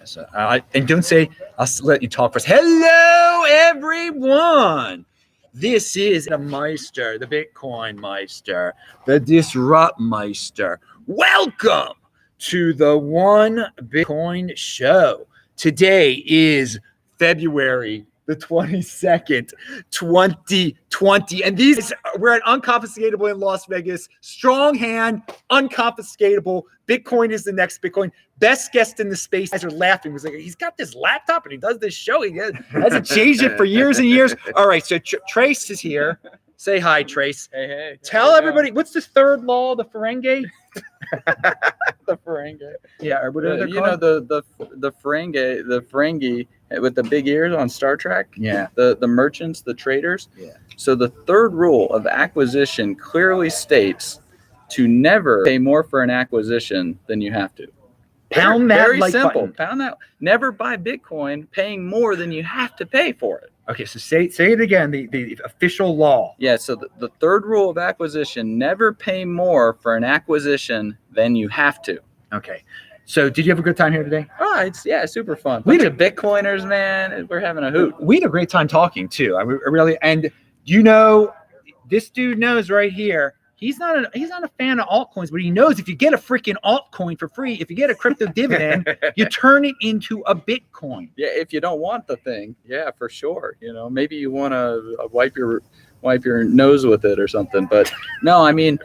So, and don't say, I'll let you talk first. Hello, everyone. This is the Meister, the Bitcoin Meister, the Disrupt Meister. Welcome to the One Bitcoin Show. Today is February the 22nd, 2020. And we're at Unconfiscatable in Las Vegas. Strong hand, unconfiscatable. Bitcoin is the next Bitcoin. Best guest in the space. Guys are laughing. He's got this laptop and he does this show. He hasn't changed it for years and years. All right, so Trace is here. Say hi, Trace. Hey. Tell everybody, what's the third law of the Ferengi? The Ferengi. Yeah, or whatever they're you called. know the Ferengi with the big ears on Star Trek. Yeah. The merchants, the traders. Yeah. So the third rule of acquisition clearly states to never pay more for an acquisition than you have to. Pound that very like simple. button. Pound that. Never buy Bitcoin paying more than you have to pay for it. Okay, so say it again, the official law. Yeah, so the third rule of acquisition, never pay more for an acquisition than you have to. Okay. So did you have a good time here today? Oh, it's super fun. Bunch of Bitcoiners, man. We're having a hoot. We had a great time talking too. I really, and this dude knows right here. He's not a fan of altcoins, but he knows if you get a freaking altcoin for free, if you get a crypto dividend, you turn it into a Bitcoin. Yeah, if you don't want the thing, yeah, for sure. Maybe you want to wipe your nose with it or something. But no, I mean,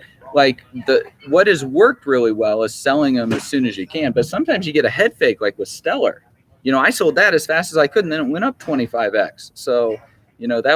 what has worked really well is selling them as soon as you can. But sometimes you get a head fake, like with Stellar. I sold that as fast as I could, and then it went up 25x. So. That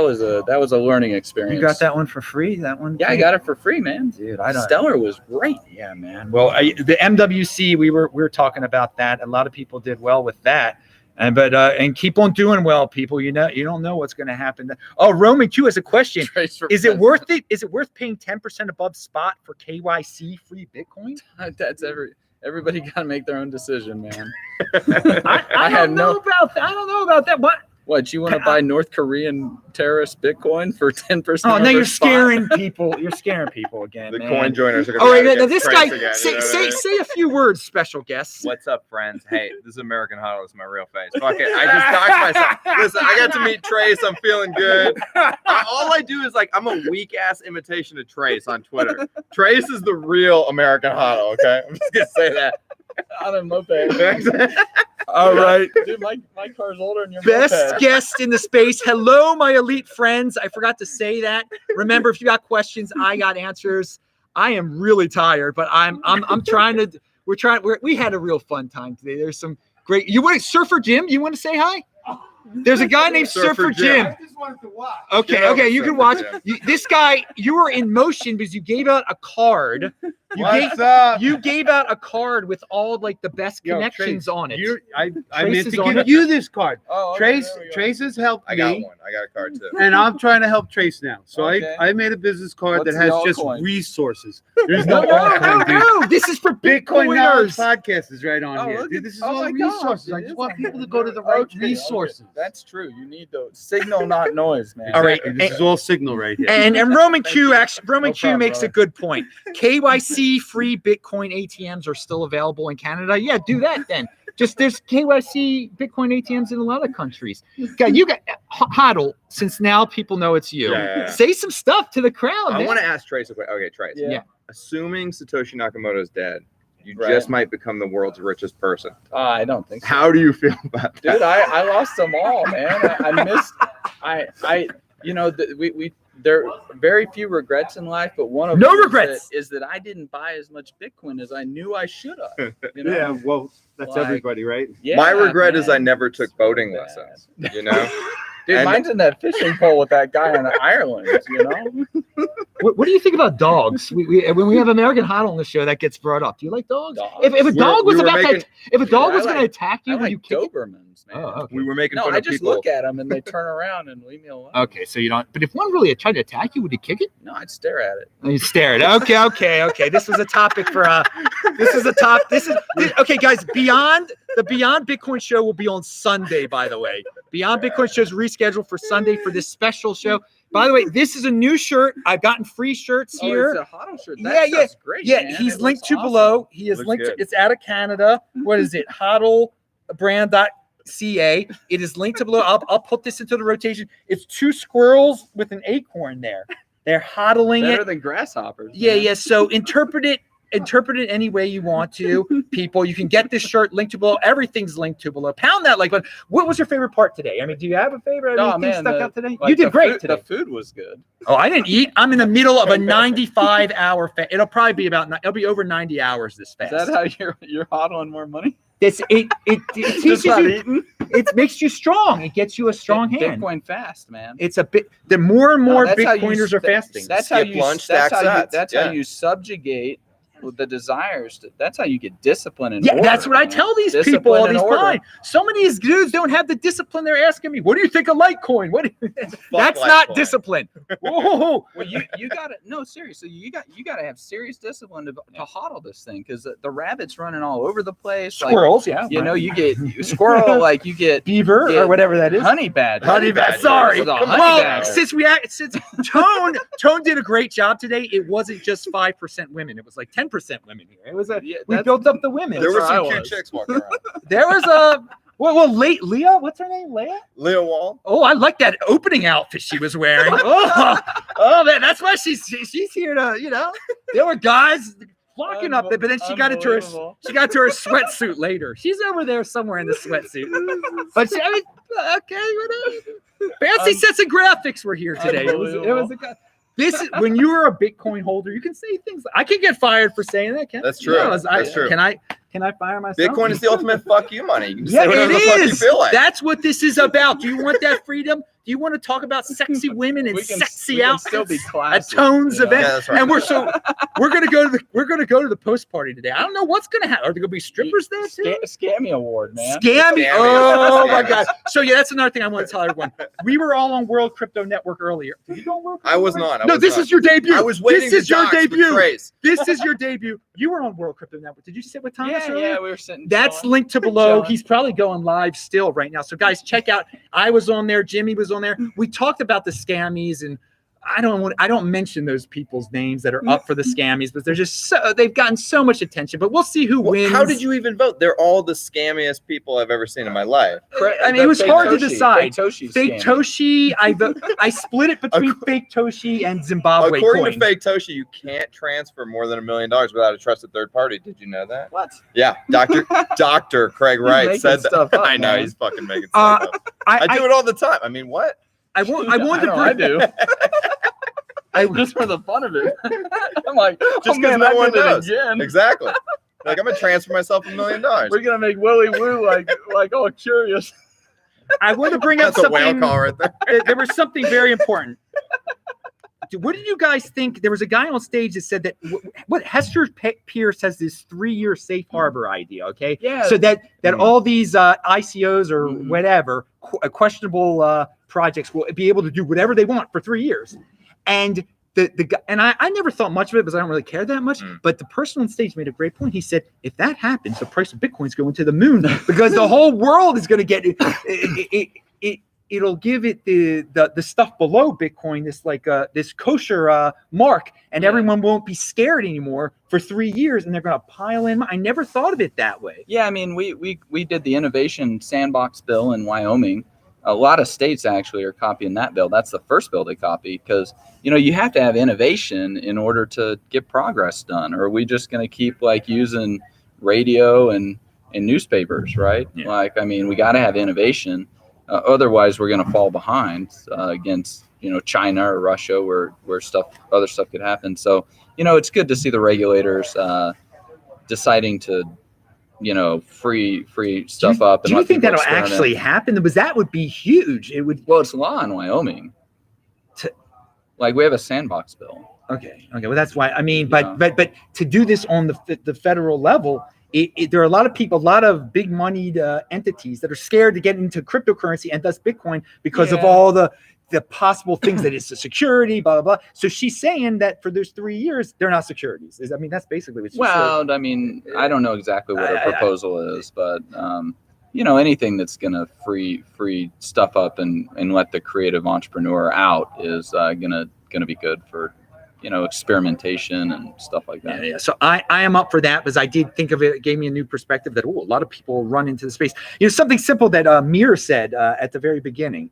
was a learning experience. You got that one for free? That one? Yeah, I got it for free, man. Dude, Stellar was great. Yeah, man. Well, the MWC, we were talking about that. A lot of people did well with that, and keep on doing well, people. You don't know what's going to happen. Oh, Roman Q has a question. Is it worth it? Is it worth paying 10% above spot for KYC free Bitcoin? That's everybody got to make their own decision, man. I don't know about that. I don't know about that. What, you want to buy North Korean terrorist Bitcoin for 10%? Oh, now you're scaring people. You're scaring people again. The man. coin joiners are going to. All right, now this guy, say a few words, special guest. What's up, friends? Hey, this is American Hodl. It's my real face. Fuck it. I just doxed myself. Listen, I got to meet Trace. I'm feeling good. All I do is I'm a weak ass imitation of Trace on Twitter. Trace is the real American Hodl. Okay, I'm just gonna say that. On a moped. All right. Dude, my car's older than your Best moped. guest in the space. Hello, my elite friends. I forgot to say that. Remember, if you got questions, I got answers. I am really tired, but I'm trying to. We had a real fun time today. There's some great. You want Surfer Jim? You want to say hi? There's a guy named Surfer Jim. I just wanted to watch. Okay, you can watch. This guy, you were in motion because you gave out a card. You gave out a card with all the best connections on it. I meant to give you this card. Oh, okay, Trace has helped me. I got one. I got a card too. And I'm trying to help Trace now. So Okay. I made a business card What's that has the just altcoin? resources. There's no altcoin, dude. No. This is for Bitcoin Knowledge Bitcoiners. Podcast is right on Oh, here. look Dude, at- this is oh all my God, resources. I it just is want on people here. to go to the right Okay. resources. That's true. You need the signal, not noise, man. All right. This is all signal right here. And Roman Q Thank you. Roman No Q problem, makes a brother. good point. KYC free Bitcoin ATMs are still available in Canada. Yeah, do that then. There's KYC Bitcoin ATMs in a lot of countries. You got Hodl, since now people know it's you. Yeah. Say some stuff to the crowd. I man. want to ask Trace a question. Okay, Trace. Yeah. Assuming Satoshi Nakamoto is dead, you Right. just might become the world's richest person. I don't think so. How do you feel about that? Dude, I lost them all, man. I missed. There are very few regrets in life, but one of No them regrets. is that I didn't buy as much Bitcoin as I knew I should have. Yeah, well, that's everybody, right? Yeah, My regret is I man. never took boating Bad. lessons. You know. Dude, And- mine's in that fishing pole with that guy in Ireland. What do you think about dogs? When we have American Hodl on the show, that gets brought up. Do you like dogs? Dogs? If a dog was we were about making- to, if a dog Yeah, was I going to like- attack I you, would like you kick it? Dobermans, man. Oh, okay. We were making No, fun I of just people. look at them and they turn around and leave me alone. Okay, so you don't. But if one really tried to attack you, would you kick it? No, I'd stare at it. You stared. Okay. This was a topic for okay, guys. Beyond Bitcoin show will be on Sunday, by the way. Beyond Bitcoin show is rescheduled for Sunday for this special show. By the way, this is a new shirt. I've gotten free shirts here. Oh, it's a Hodl shirt. Yeah, That yeah. stuff's great, Yeah, man. he's It linked looks to awesome. below. He is Looks linked to, good. it's out of Canada. What is it? Hodl brand.ca. It is linked to below. I'll put this into the rotation. It's 2 squirrels with an acorn there. They're hodling Better it. than grasshoppers. Yeah, man. yeah. So interpret it any way you want to, people. You can get this shirt linked to below. Everything's linked to below. Pound that like button. What was your favorite part today? I mean, do you have a favorite? Oh, Anything man, stuck out today? Like You did great today. today. The food was good. Oh, I didn't eat. I'm in the middle of a 95-hour fast. It'll probably be it'll be over 90 hours this fast. Is that how you're hodling more money? It teaches Just not you. eating? It makes you strong. It gets you a strong hand. Bitcoin fast, man. It's a bit. The more and more that's how you Bitcoiners are fasting. That's how Skip you. lunch, That's stack how you. sats. That's Yeah. how you subjugate the desires. That's how you get discipline and Yeah, order, that's what I man. tell these Discipline people all and these order. time. Some of these dudes don't have the discipline. They're asking me, "What do you think of Litecoin?" That's not Litecoin. discipline. Whoa. Well, you got to no seriously. You got to have serious discipline to hodl this thing because the rabbits running all over the place. Squirrels, yeah. You know, you get squirrel, like you get Beaver Yeah, or whatever that is. honey badger. Honey badger. Sorry. The honey Well, badger. since Tone did a great job today, it wasn't just 5% women. It was like 10% women here. It was we that's- built up the women. There were where I some cute was. chicks walking around. There was a Leah. What's her name? Leah. Leah Wall. Oh, I like that opening outfit she was wearing. Oh man, that's why she's here to There were guys flocking up there, but then she got into her Unbelievable. sweatsuit later. She's over there somewhere in the sweatsuit. But okay, whatever. Fancy sets of graphics were here today. It was this is when you are a Bitcoin holder, you can say things. I can get fired for saying that. That's true. That's true. Can I fire myself? Bitcoin is the ultimate fuck you money. You can Yeah, say whatever it the fuck you is. feel like. That's what this is about. Do you want that freedom? Do you want to talk about sexy women and sexy we can still be outfits at classy, Tone's you know? event? Yeah, that's right. And we're gonna go to the post party today. I don't know what's gonna happen. Are there gonna be strippers there too? Scammy award, man. Scammy. Scammy. Oh my Scammy. god. So yeah, that's another thing I want to tell everyone. We were all on World Crypto Network earlier. Did you go on World I was not. No, this is your debut. I was waiting This is to your dox with debut. Trace. This is your debut. You were on World Crypto Network. Did you sit with Thomas earlier? Yeah, we were sitting. That's chilling. linked to below. Chilling. He's probably going live still right now. So guys, check out. I was on there. Jimmy was on there. We talked about the scammies, and I don't mention those people's names that are up for the scammies, but they've gotten so much attention. But we'll see who wins. How did you even vote? They're all the scammiest people I've ever seen in my life. I mean, it was hard to Toshi. decide. Toshi Fake scam. Toshi. I split it between Fake Toshi and Zimbabwe According coin. to Fake Toshi, you can't transfer more than $1 million without a trusted third party. Did you know that? What? Yeah, Dr. Craig Wright making said that. stuff up, I know man. he's fucking making stuff up. I do it all the time. I mean, what? I wanted to I bring. do. Just for the fun of it. I'm like, Just oh, 'cause man, no I one did it knows. again. Exactly. Like I'm gonna transfer myself $1 million. We're gonna make Willy Woo like all curious. I wanted to bring up That's a whale something. call right there. There was something very important. What did you guys think? There was a guy on stage that said that what Hester Pierce has this 3-year safe harbor idea. Okay, Yeah. so that all these ICOs or whatever questionable projects will be able to do whatever they want for 3 years, and I never thought much of it because I don't really care that much. But the person on stage made a great point. He said, if that happens, the price of Bitcoin is going to the moon because the whole world is going to get it. It'll give it the stuff below Bitcoin, this kosher mark, and everyone won't be scared anymore for 3 years, and they're going to pile in. I never thought of it that way. Yeah, I mean, we did the innovation sandbox bill in Wyoming. A lot of states actually are copying that bill. That's the first bill they copy because, you have to have innovation in order to get progress done. Or are we just going to keep using radio and newspapers, right? Yeah. Like, I mean, we got to have innovation. Otherwise, we're going to fall behind against, China or Russia where other stuff could happen. So, it's good to see the regulators deciding to free stuff up. Do you think that'll actually happen? Because that would be huge. It would. Well, it's law in Wyoming. We have a sandbox bill. Okay. Well, that's why. I mean, but to do this on the federal level, there are a lot of people, a lot of big moneyed entities that are scared to get into cryptocurrency and thus Bitcoin because of all the possible things that it's a security, blah, blah, blah. So she's saying that for those 3 years, they're not securities. That's basically what she's saying. Well, I mean, I don't know exactly what her proposal is, but, anything that's going to free stuff up and let the creative entrepreneur out is going to be good for experimentation and stuff like that. Yeah. So I am up for that because I did think of it. It gave me a new perspective that a lot of people run into the space. Something simple that Mir said at the very beginning.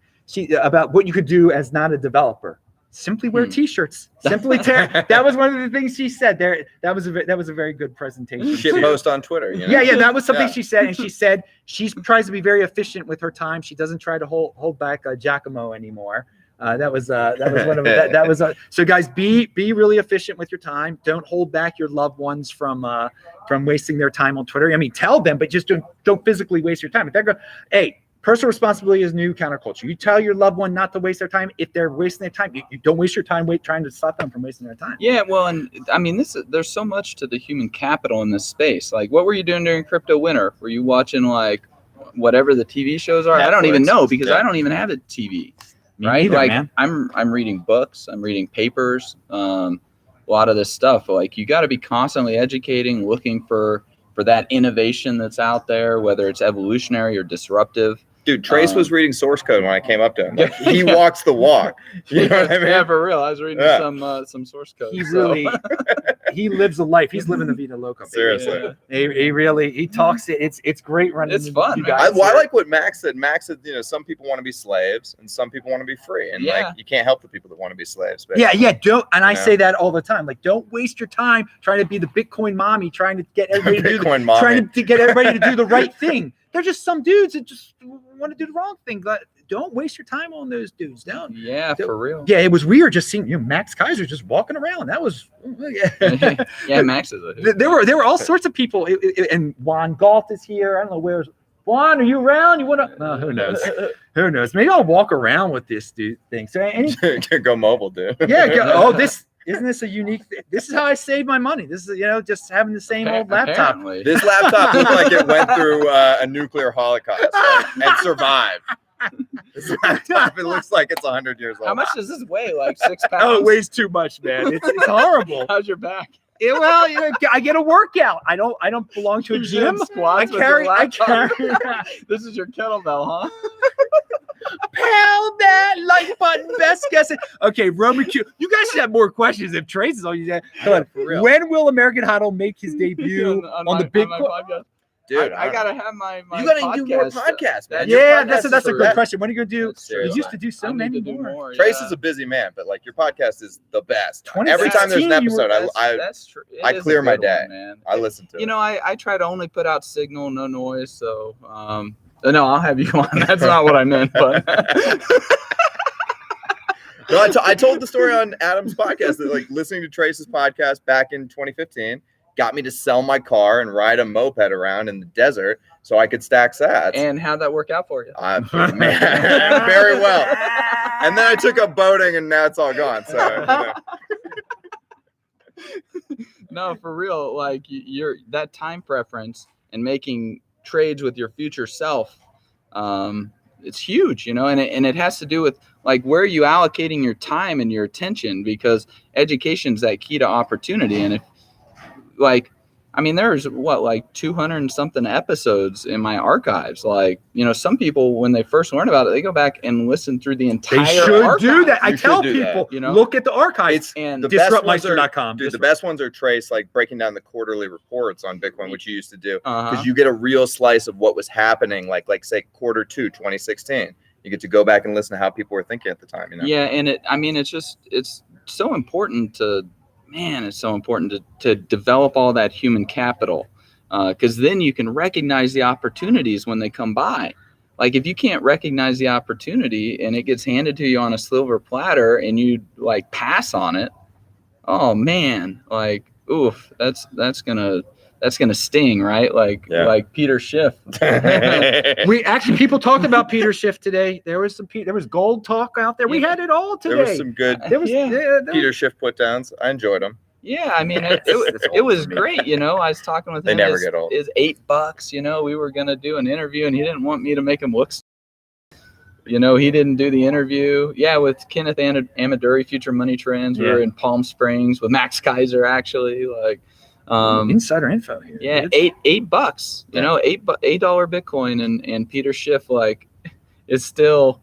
About what you could do as not a developer. Simply wear T-shirts. Simply tear. That was one of the things she said. There, that was a very good presentation. Shit post on Twitter. Yeah. That was something she said, and she said she tries to be very efficient with her time. She doesn't try to hold back Giacomo anymore. That was one of that was so guys, be really efficient with your time. Don't hold back your loved ones from wasting their time on Twitter. I mean, tell them, but just don't physically waste your time. If they're going, hey. Personal responsibility is new counterculture. You tell your loved one not to waste their time. If they're wasting their time, you don't waste your time trying to stop them from wasting their time. Yeah, well, and I mean, there's so much to the human capital in this space. Like, what were you doing during crypto winter? Were you watching like whatever the TV shows are? Netflix. I don't even know because I don't even have a TV. Right? Neither, like, man. I'm reading books. I'm reading papers. A lot of this stuff. Like, you got to be constantly educating, looking for that innovation that's out there, whether it's evolutionary or disruptive. Dude, Trace was reading source code when I came up to him. Like, he walks the walk. You know what I mean? Yeah, for real. I was reading some source code. He lives a life. He's living the Vita Loca. Seriously. Yeah. He talks. It's great running. It's fun. I like what Max said. Max said, some people want to be slaves and some people want to be free. And like, you can't help the people that want to be slaves. Basically. Yeah. Don't. And I say that all the time. Like, don't waste your time trying to be the Bitcoin mommy, trying to get everybody to get everybody to do the right thing. They're just some dudes that just want to do the wrong thing. Don't waste your time on those dudes. For real. Yeah, it was weird just seeing Max Kaiser just walking around. That was Max is there were all sorts of people, and Juan Galt is here. I don't know where's Juan. Are you around? You want to? No, who knows? Who knows? Maybe I'll walk around with this dude thing. So go mobile, dude. Yeah. Isn't this a unique thing? This is how I save my money. This is, just having the same old laptop. Apparently. This laptop looked like it went through a nuclear holocaust and survived. This laptop, it looks like it's 100 years old. How much does this weigh? Like 6 pounds? Oh, it weighs too much, man. It's horrible. How's your back? I get a workout. I don't belong to a gym. I carry. This is your kettlebell, huh? Pound that like button. Best guess. Okay, Roman Q. You guys should have more questions if Trace is all you said. When will American Hodl make his debut on the big podcast? Dude, I gotta have my you gotta do more podcasts, man. Yeah, that's a good question. When are you gonna do? You used to do so many more. Trace is a busy man, but like your podcast is the best. Every time there's an episode, I clear my day. Man. I listen to it. I try to only put out signal, no noise. So no, I'll have you on. That's not what I meant, but. No, I told the story on Adam's podcast that like listening to Trace's podcast back in 2015 got me to sell my car and ride a moped around in the desert so I could stack sats. And how'd that work out for you? Man, very well. And then I took up boating and now it's all gone. So No, for real. Like you're that time preference and making trades with your future self. It's huge, and it has to do with like where are you allocating your time and your attention, because education is that key to opportunity. And if there's 200 and something episodes in my archives. Like, some people, when they first learn about it, they go back and listen through the entire They should archive. do that. I tell people, look at the archives. And the disruptmeister.com. Dude, the best ones are Trace, like breaking down the quarterly reports on Bitcoin, which you used to do. Because you get a real slice of what was happening, like say quarter 2, 2016. You get to go back and listen to how people were thinking at the time. Yeah, and it's so important to develop all that human capital, because then you can recognize the opportunities when they come by. Like if you can't recognize the opportunity and it gets handed to you on a silver platter and you like pass on it, oh man, like oof, that's gonna sting, right? Like Peter Schiff. People talked about Peter Schiff today. There was gold talk out there. We had it all today. There was some good Peter Schiff put downs. I enjoyed them. Yeah, I mean it was great. I was talking with him. They never get old. Is $8. We were gonna do an interview and he didn't want me to make him look. He didn't do the interview. Yeah, with Kenneth Amaduri, Future Money Trends. We were in Palm Springs with Max Kaiser actually. Like. Insider info here. Yeah, $8. $8 Bitcoin and Peter Schiff like is still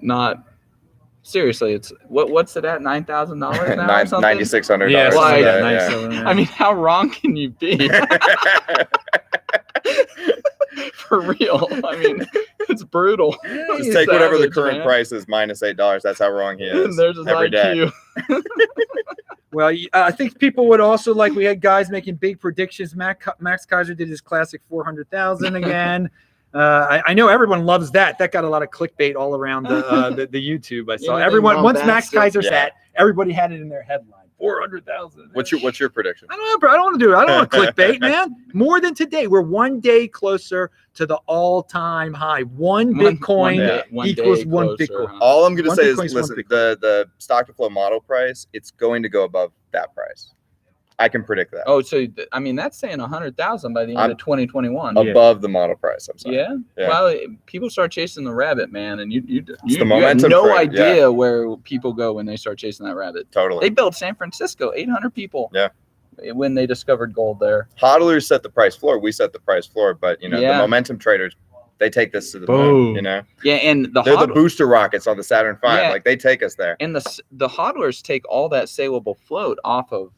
not seriously, it's what's it at $9,000 now or something? $9,600. Yeah, Well, something like yeah, that, yeah. yeah. I mean, how wrong can you be? For real. I mean, it's brutal. Just take whatever the Savage, current man. price is minus $8. That's how wrong he is. There's his every day. IQ. Well, I think people would also like. We had guys making big predictions. Max Kaiser did his classic 400,000 again. I know everyone loves that. That got a lot of clickbait all around the YouTube. I saw Anything everyone once Max bombastic. Kaiser Yeah. sat, everybody had it in their headline. 400,000. What's your prediction? I don't know, bro. I don't want to do it. I don't want clickbait, man. More than today. We're one day closer to the all-time high. One Bitcoin equals one Bitcoin. Huh? All I'm going to One say is, Bitcoin's one listen, Bitcoin. the stock to flow model price, it's going to go above that price. I can predict that. Oh, so I mean, that's saying 100,000 by the end of 2021. Above the model price. I'm sorry. Yeah. Yeah. Well, people start chasing the rabbit, man, and you the have momentum no for it, idea where people go when they start chasing that rabbit. Totally. They built San Francisco, 800 people. Yeah. When they discovered gold there. Hodlers set the price floor. We set the price floor, but the Yeah. momentum traders, they take this to the Boom. moon. Yeah, and They're the booster rockets on the Saturn V. Yeah. Like they take us there. And the hodlers take all that saleable float off of,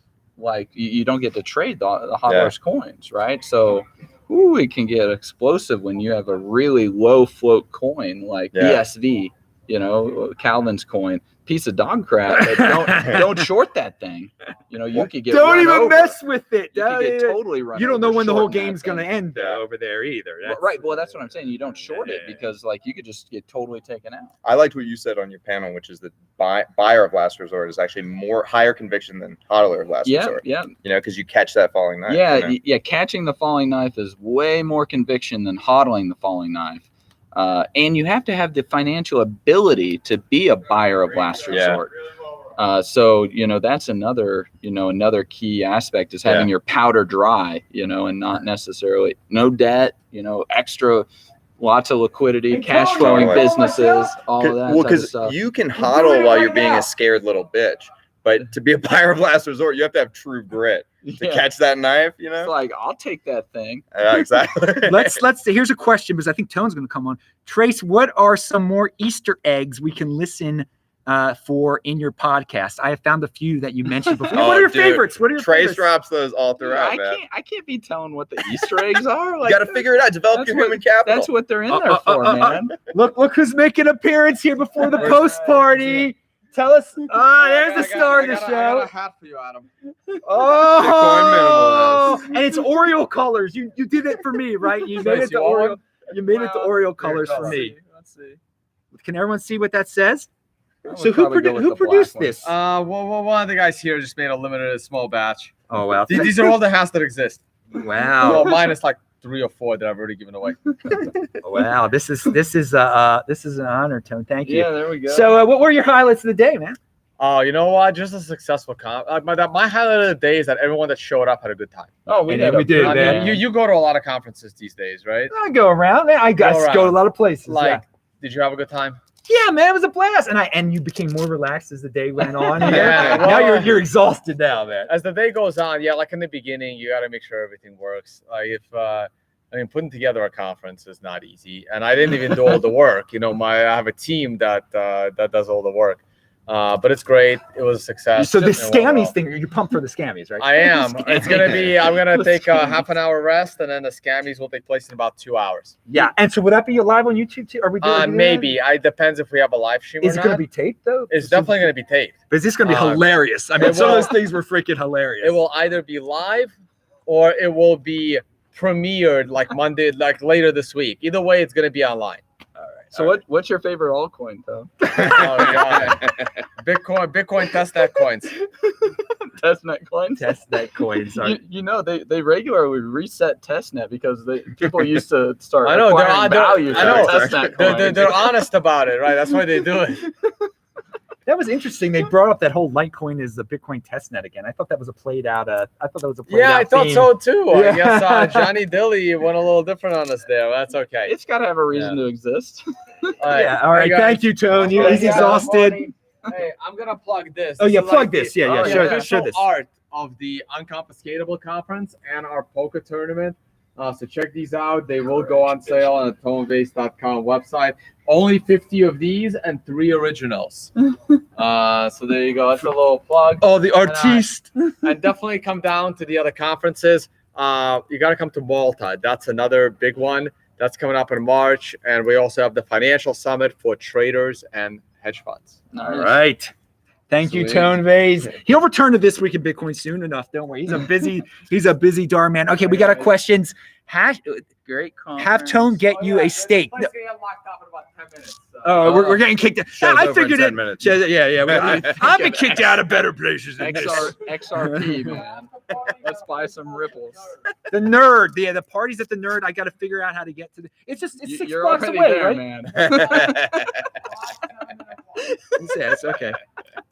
like, you don't get to trade the hodlers coins, right? So it can get explosive when you have a really low float coin like BSV, Calvin's coin, piece of dog crap. But don't short that thing. You could get Don't run even over. mess with it. You could get totally run You don't know over when the whole shorting that game's going to thing. end over there either. Right. Well, that's what I'm saying. You don't short it because, like, you could just get totally taken out. I liked what you said on your panel, which is that buyer of last resort is actually higher conviction than hodler of last resort. Yeah. Because you catch that falling knife. Yeah. Catching the falling knife is way more conviction than hodling the falling knife. And you have to have the financial ability to be a buyer of last resort. So that's another key aspect is having your powder dry, and not necessarily no debt, extra, lots of liquidity, cash flowing businesses, all of that. Well, type of stuff. you can hodl while you're being a scared little bitch, but to be a buyer of last resort, you have to have true grit to catch that knife. It's like, I'll take that thing. Yeah, exactly. let's see. Here's a question because I think Tone's going to come on. Trace, what are some more Easter eggs we can listen for in your podcast? I have found a few that you mentioned before. What are your favorites? What are your Trace favorites? drops those all throughout, man. I can't be telling what the Easter eggs are. Like, You got to figure it out. Develop your human capital. That's what they're in there for, man. Look who's making an appearance here before the post party. Tell us. There's the star of the show. I got a hat for you, Adam. Oh, and it's Oreo colors. You did it for me, right? You made it to Oreo. You made it to Oreo colors for me. Let's see. Can everyone see what that says? I would So who probably go with the produced black one. this? Well, one of the guys here just made a limited small batch. Oh wow! These are all the hats that exist. Wow! Well, minus like 3 or 4 that I've already given away. Wow! This is an honor, Tone. Thank you. Yeah, there we go. So, what were your highlights of the day, man? Oh, you know what? Just a successful my highlight of the day is that everyone that showed up had a good time. Oh, we And we did, I man. mean, you go to a lot of conferences these days, right? I go around. I go to a lot of places. Like, did you have a good time? yeah, man, it was a blast. And you became more relaxed as the day went on. Yeah, now well, you're exhausted now, man. As the day goes on, like in the beginning, you got to make sure everything works. Like putting together a conference is not easy, and I didn't even do all the work. I have a team that does all the work. But it's great. It was a success. So the scammies thing, you're pumped for the scammies, right? I am. It's gonna be. I'm gonna take a half an hour rest, and then the scammies will take place in about 2 hours. Yeah. And so would that be live on YouTube too? Are we doing Maybe. It depends if we have a live stream. Is or it going not. to be taped though? It's definitely gonna be taped. Is this going to be hilarious? I mean, some of those things were freaking hilarious. It will either be live, or it will be premiered like Monday, like later this week. Either way, it's gonna be online. So what's your favorite altcoin, though? Oh God. Bitcoin testnet coins. Testnet coins. Testnet coins. They regularly reset testnet because people used to start. I know acquiring value. I know. Testnet coins. They're honest about it, right? That's why they do it. That was interesting. They brought up that whole Litecoin is the Bitcoin testnet again. I thought that was a played out. Yeah, I thought theme. so too. Yeah. I guess Johnny Dilly went a little different on us there. That's okay. It's got to have a reason to exist. Yeah. All right. Thank you, Tone. He's exhausted. Hey, I'm gonna plug this. Oh yeah, This is plug like this. the- Yeah. the Show official this. art of the Unconfiscatable conference and our poker tournament. So check these out. They will go on sale on the tonevays.com website. Only 50 of these and 3 originals. So there you go. That's a little plug. Oh, the artiste. And definitely come down to the other conferences. You got to come to Malta. That's another big one. That's coming up in March. And we also have the Financial Summit for traders and hedge funds. All right. Thank you, Sweet. Tone Vays. He'll return to This Week in Bitcoin soon enough. Don't worry. He's a busy darn man. Okay, we got a questions. Great Have Tone get you a steak. Let's get locked up in about 10 minutes. Oh, we're getting kicked out. Show's I over in figured 10 it. minutes. Yeah. I've been kicked out of better places than this. XRP, man. Let's buy some ripples. The nerd. Yeah, the parties at the nerd. I got to figure out how to get to the. It's just it's 6 You're blocks already away, there, right? man. Yeah, it's okay.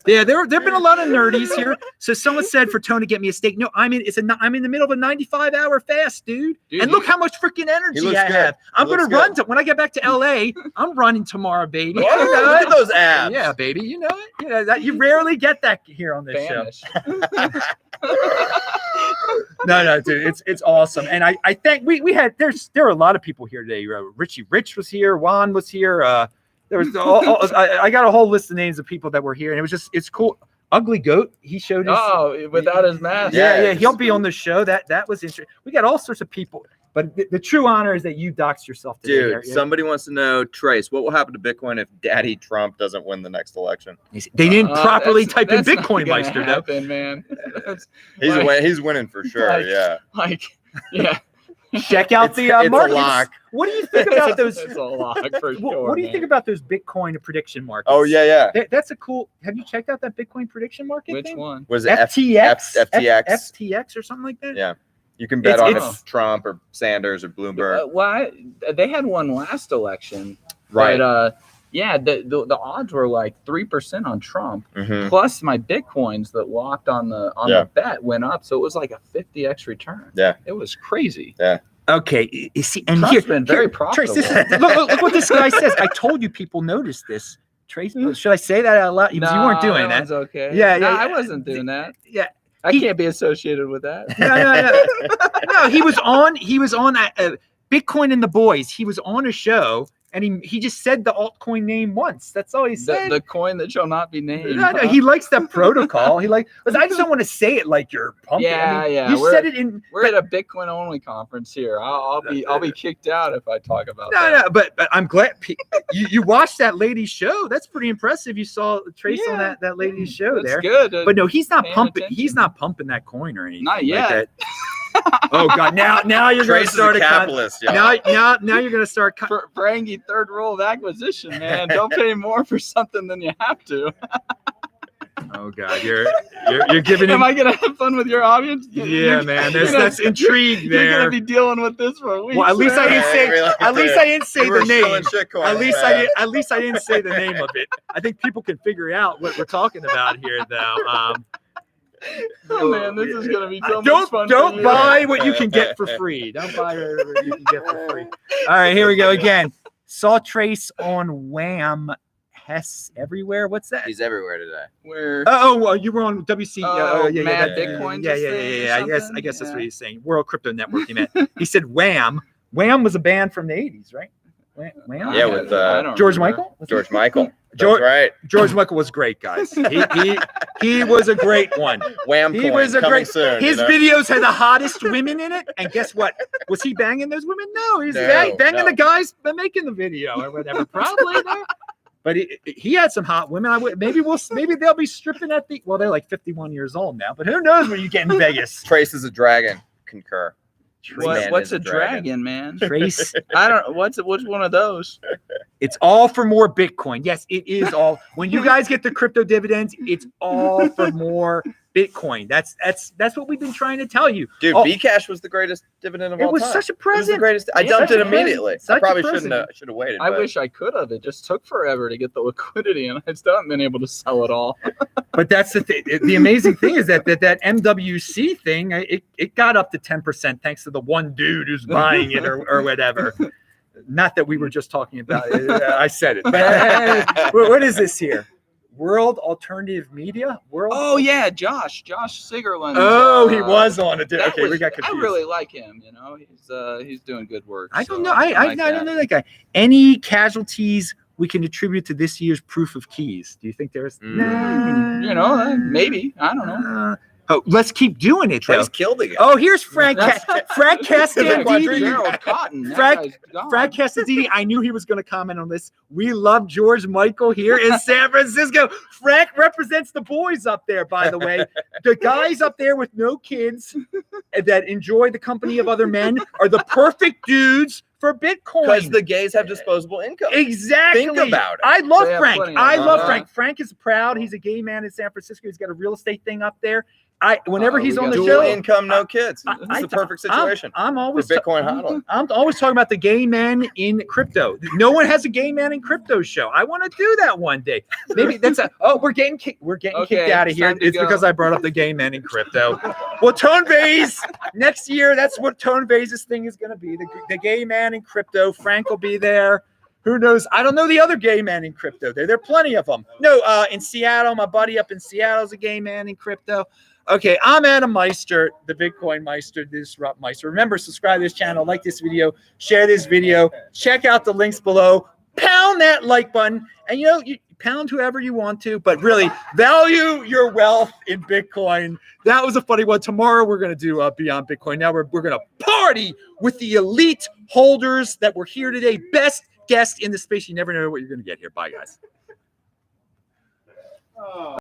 Yeah, there've been a lot of nerdies here. So someone said for Tone to get me a steak. No, I'm in the middle of a 95-hour fast, dude. And look how much freaking energy looks I good. have. I'm He gonna looks run good. when I get back to LA. I'm running tomorrow, baby. Whoa, You know look it? at those abs. Yeah, baby. You know it. Yeah, that you rarely get that here on this show. Vanish. No, dude, it's awesome. And I think we had there were a lot of people here today. Richie Rich was here, Juan was here. There was I got a whole list of names of people that were here, and it's cool. Ugly Goat, he showed his Without his mask. yeah, he'll be on the show. That was interesting. We got all sorts of people, but the true honor is that you doxed yourself today. Dude, somebody wants to know, Trace, what will happen to Bitcoin if Daddy Trump doesn't win the next election? They didn't properly type in that's not Bitcoin gonna Meister, though. happen, man. He's winning for sure. Yeah. Yeah. Check out It's the a markets. lock. What do you think about those? It's a lock for sure. What do you think about those Bitcoin prediction markets? Oh yeah. That's a cool. Have you checked out that Bitcoin prediction market? Which thing? one? Was it FTX, FTX? FTX or something like that? Yeah. You can bet on It's- if Trump or Sanders or Bloomberg. Well, they had one last election, Right. But the odds were like 3% on Trump. Mhm. Plus my Bitcoins that locked on the bet went up, so it was like a 50x return. Yeah. It was crazy. Okay, you see, and Trump's here, been very Trace, profitable. look what this guy says. I told you people noticed this. Trace, should I say that out loud? Because you weren't doing that. One's okay. Yeah, No, yeah, I yeah. wasn't doing that. Yeah. I can't be associated with that. No, he was on Bitcoin and the Boys. He was on a show. And he just said the altcoin name once. That's all he said. The coin that shall not be named. No, he likes that protocol. I just don't want to say it like you're pumping. Yeah. You said it in. We're at a Bitcoin only conference here. I'll be kicked out if I talk about that. No, but I'm glad you watched that lady's show. That's pretty impressive. You saw Trace on that lady's show That's there. good. But no, he's not Paying pumping. attention. He's not pumping that coin or anything. Not yet. Like that. Oh God! Now you're going Trace to start is a capitalist, y'all. now you're going to start. Ferengi, third rule of acquisition, man. Don't pay more for something than you have to. Oh God! You're giving him. Am I gonna have fun with your audience? Yeah, man. That's intrigue there. You're gonna be dealing with this for a week. Well, at least I didn't say. At least I didn't say We were the name. selling shitcoins, At least man. I didn't say the name of it. I think people can figure out what we're talking about here, though. Oh man, this is gonna be so much fun. Don't for buy what you can get for free. Don't buy what you can get for free. All right, here we go again. Saw Trace on Wham. Hess everywhere. What's that? He's everywhere today. Where? Well, you were on WC. Mad that- Bitcoin Yeah. just thing or I guess something? that's what he's saying. World Crypto Network. He meant. He said Wham. Wham was a band from the '80s, right? Wham. Yeah, with I don't George remember. Michael. Was George Michael. That's George- right. George Michael was great, guys. He was a great one. Wham He coin was a coming great. soon. His you know? videos had the hottest women in it, and guess what? Was he banging those women? No, he's No, banging no. the guys making the video or whatever. Probably, no. But he had some hot women. Maybe they'll be stripping at the. Well, they're like 51 years old now, but who knows when you get in Vegas? Trace is a dragon. Concur. Man What's is a dragon, man? Trace. I don't. Which one of those? It's all for more Bitcoin. Yes, it is all. When you guys get the crypto dividends, it's all for more Bitcoin. That's what we've been trying to tell you. Dude, Oh, Bcash was the greatest dividend of all it was time. such a It was the present. greatest. I Yeah, dumped such it a present. immediately. Such I a probably present. should have waited. I but- wish I could have. It just took forever to get the liquidity, and I still haven't been able to sell it all. But that's the thing. The amazing thing is that MWC thing, it got up to 10% thanks to the one dude who's buying it or whatever. Not that we were just talking about it. I said it. But what is this here? World Alternative Media. World. Oh yeah, Josh Sigerland. Oh, he was on it. that Okay, we was- got confused. I really like him. You know, he's doing good work. I don't so know. I like don't know that guy. Any casualties we can attribute to this year's proof of keys? Do you think there's? You know, maybe, I don't know. Oh, let's keep doing it though. Trace killed the guy. Oh, here's Frank Castandini. Gerald Cotton. that Frank- guy's gone. Frank Castandini. I knew he was going to comment on this. We love George Michael here in San Francisco. Frank represents the boys up there, by the way. The guys up there with no kids that enjoy the company of other men are the perfect dudes for Bitcoin. Because the gays have disposable income. Exactly. Think about it. I love They have Frank. plenty of I them. love Uh-huh. Frank. Frank is proud. He's a gay man in San Francisco. He's got a real estate thing up there. Whenever Oh, he's we on the got Dual show, income, no kids. I- This is the perfect situation I'm for always Bitcoin hodling. I'm always talking about the gay men in crypto. No one has a gay man in crypto show. I want to do that one day. Maybe that's we're getting kicked Okay, out of here. time to It's go. because I brought up the gay men in crypto. Well, Tone Vays next year. That's what Tone Vays' thing is going to be. The gay man in crypto. Frank will be there. Who knows? I don't know the other gay men in crypto. There are plenty of them. No, in Seattle, my buddy up in Seattle is a gay man in crypto. Okay, I'm Adam Meister, the Bitcoin Meister, the Disrupt Meister. Remember, subscribe to this channel, like this video, share this video, check out the links below, pound that like button, and you pound whoever you want to, but really value your wealth in Bitcoin. That was a funny one. Tomorrow we're going to do Beyond Bitcoin. Now we're going to party with the elite holders that were here today. Best guest in the space. You never know what you're going to get here. Bye, guys.